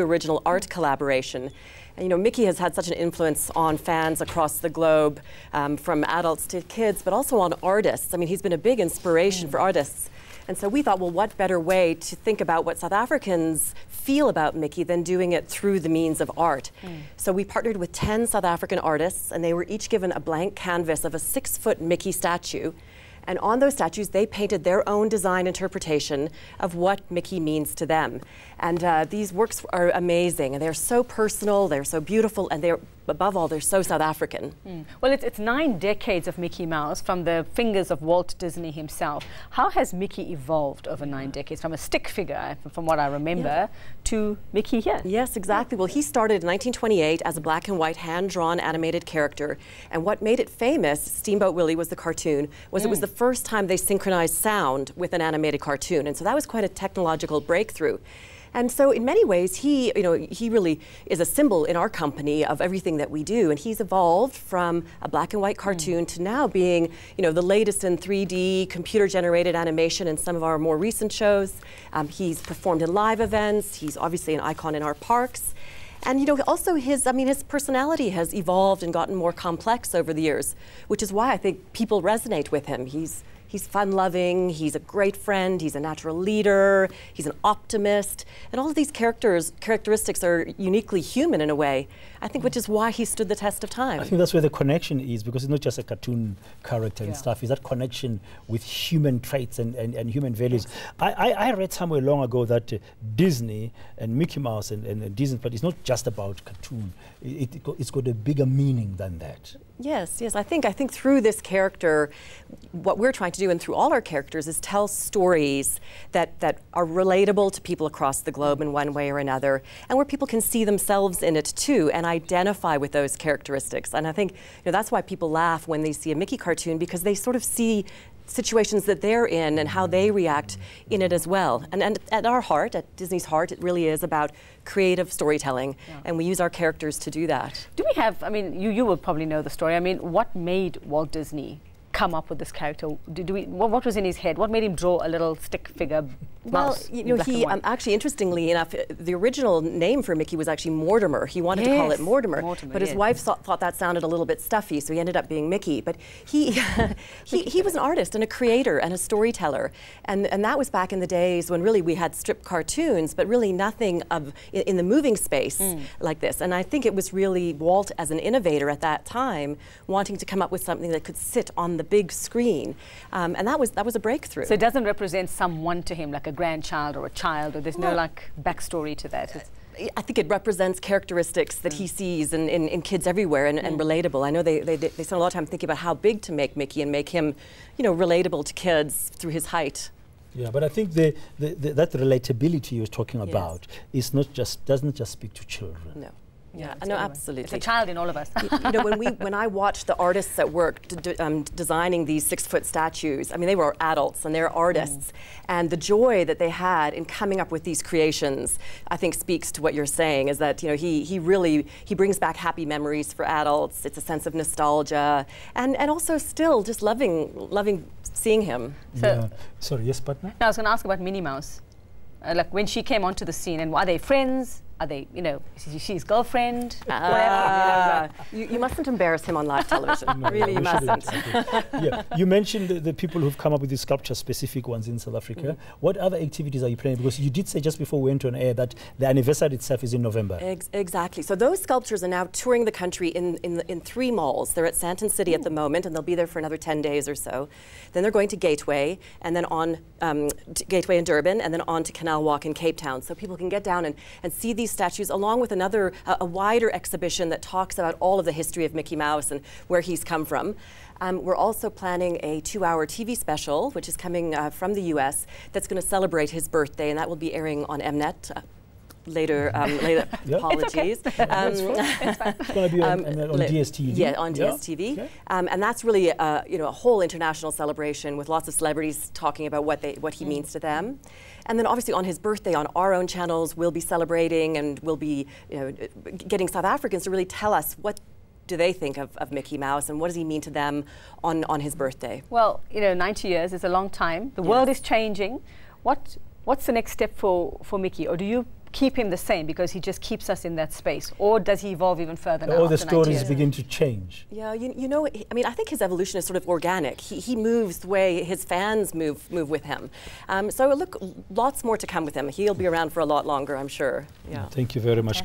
original art collaboration. And, you know, Mickey has had such an influence on fans across the globe, from adults to kids, but also on artists. I mean, he's been a big inspiration for artists. And so we thought, well, what better way to think about what South Africans feel about Mickey than doing it through the means of art. So we partnered with 10 South African artists, and they were each given a blank canvas of a 6-foot Mickey statue. And on those statues, they painted their own design interpretation of what Mickey means to them. And these works are amazing, and they're so personal, they're so beautiful, and they're, above all, they're so South African. Well, it's 9 decades of Mickey Mouse from the fingers of Walt Disney himself. How has Mickey evolved over 9 decades, from a stick figure, from what I remember, to Mickey here? Yes, exactly. Well, he started in 1928 as a black and white hand-drawn animated character. And what made it famous, Steamboat Willie was the cartoon, was it was the first time they synchronized sound with an animated cartoon. And so that was quite a technological breakthrough. And so in many ways, he really is a symbol in our company of everything that we do. And he's evolved from a black and white cartoon to now being, the latest in 3D computer-generated animation in some of our more recent shows. He's performed in live events. He's obviously an icon in our parks. And also his personality has evolved and gotten more complex over the years, which is why I think people resonate with him. He's fun-loving, he's a great friend, he's a natural leader, he's an optimist, and all of these characteristics are uniquely human in a way, I think, which is why he stood the test of time. I think that's where the connection is, because it's not just a cartoon character and stuff, it's that connection with human traits and human values. I read somewhere long ago that Disney and Mickey Mouse and Disney, but it's not just about cartoon, it's got a bigger meaning than that. Yes, yes. I think through this character, what we're trying to do, and through all our characters, is tell stories that are relatable to people across the globe in one way or another, and where people can see themselves in it too, and identify with those characteristics. And I think that's why people laugh when they see a Mickey cartoon, because they sort of see situations that they're in and how they react in it as well. And at our heart, at Disney's heart, it really is about creative storytelling, and we use our characters to do that. Do we have, you will probably know the story, what made Walt Disney come up with this character? What was in his head? What made him draw a little stick figure mouse? Well, he actually, interestingly enough, the original name for Mickey was actually Mortimer. He wanted to call it Mortimer, but his wife thought that sounded a little bit stuffy, so he ended up being Mickey. But he was an artist and a creator and a storyteller, and that was back in the days when really we had strip cartoons, but really nothing in the moving space like this. And I think it was really Walt, as an innovator at that time, wanting to come up with something that could sit on the big screen, and that was a breakthrough. So it doesn't represent someone to him, like a grandchild or a child, or there's no backstory to that. I think it represents characteristics that he sees in kids everywhere, and relatable. I know they spend a lot of time thinking about how big to make Mickey and make him, relatable to kids through his height. Yeah, but I think that relatability you're talking about doesn't just speak to children. No. Yeah, no, absolutely. It's a child in all of us. When I watched the artists that worked designing these 6-foot statues, they were adults and they're artists, and the joy that they had in coming up with these creations, I think, speaks to what you're saying. Is that he really brings back happy memories for adults. It's a sense of nostalgia, and also still just loving seeing him. So, sorry, yes, partner. No, I was going to ask about Minnie Mouse. Like when she came onto the scene, and are they friends? Are they, is she his girlfriend? You mustn't embarrass him on live television. No, really, you mustn't. You mentioned the people who've come up with these sculptures, specific ones in South Africa. What other activities are you planning? Because you did say just before we went on air that the anniversary itself is in November. Exactly. So those sculptures are now touring the country in 3 malls. They're at Sandton City at the moment, and they'll be there for another 10 days or so. Then they're going to Gateway, and then on Gateway in Durban, and then on to Canal Walk in Cape Town, so people can get down and see these statues, along with a wider exhibition that talks about all of the history of Mickey Mouse and where he's come from. We're also planning a 2-hour TV special, which is coming from the US, that's going to celebrate his birthday, and that will be airing on Mnet. Later, apologies. It's going to be on DSTV. Yeah, on DSTV. Okay. And that's really a whole international celebration with lots of celebrities talking about what he means to them. And then obviously on his birthday, on our own channels, we'll be celebrating, and we'll be getting South Africans to really tell us what do they think of Mickey Mouse, and what does he mean to them on his birthday. Well, 90 years is a long time. The world is changing. What's the next step for Mickey, or do you keep him the same because he just keeps us in that space? Or does he evolve even further now? All the after 90 stories years? begin to change. Yeah, you know, I mean, I think his evolution is sort of organic. He moves the way his fans move with him. So look, lots more to come with him. He'll be around for a lot longer, I'm sure. Yeah. Thank you very much.